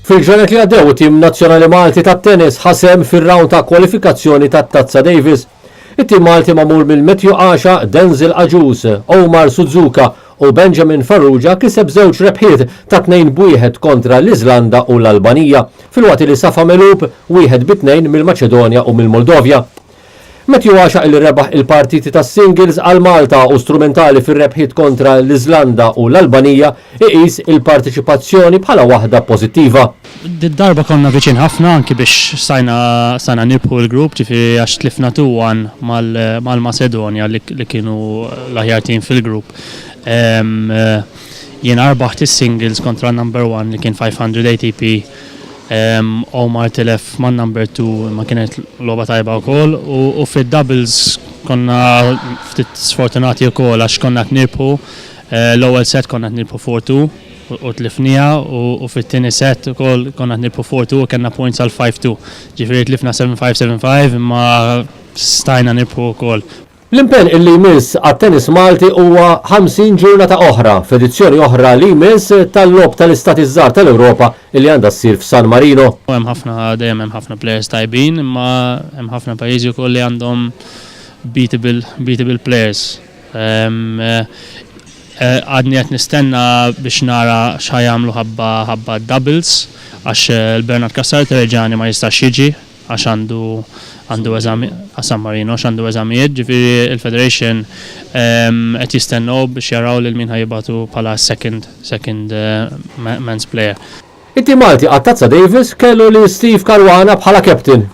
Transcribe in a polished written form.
Fil-ġranet li għaddew it-tim nazzjonali Malti tat-tennis ħasem fir-rawn ta' kwalifikazzjoni tat-Tazza Davis. It-tim Malti magħmul mill-Matthew Asha, Denzel Agius, Omar Suzuka u Benjamin Farrugia kiseb żewġ rebħiet ta' 2-1 kontra l-Iżlanda u l-Albanija, filwaqt li Safa Melub 1-2 mill-Maċedonja u mill-Moldovja. Matthew Asha il rebaħ il-partiti ta' singles għal Malta u strumentali fir-rebħiet kontra l-Iżlanda u l-Albanija iqis il-partiċipazzjoni bħala waħda pożittiva. Darba konna viċin ħafna anki biex sajna nibħu l-grupp, ġifieri għax tlifna 2-1 mal-Maċedonja li kienu l-aħjar tim fil-grupp. Jien arbaħt is-singles kontra number 1 li kien 500 ATP. Omar tilef man number 2 ma kienet loba tajba wkoll u fid-doubles konna ftit sfortunati wkoll għax konna nirpu l-ewwel set konna nirpu 4-2 u tlifnija u fit-tieni set ukoll konna nirpu 4-2 u kellna points għal 5-2. Ġifieri tlifna 7-5 imma stajna nirpu wkoll. L-impenn illi jmiss għat-tennis Malti huwa 50 ġurnata oħra f'edizzjoni oħra li jmiss tal-lob tal-Istati Żgħar tal-Ewropa illi għandha ssir f'San Marino. Hemm ħafna players tajbin, imma hemm ħafna pajjiżi wkoll li għandhom beatable players. Għadni qed nistenna biex nara x'ħajamlu ħabba doubles għax il-Bernard Cassar Terġani ma jistax jiġi għax għandu eżami San Marino għandu eżamijiet, ġifieri il-Federation qed jistennew biex jaraw lil min ħajibatu bħala second men's player. It-tim Malti għat-Tazza Davis kellu li Steve Caruana bħala captain.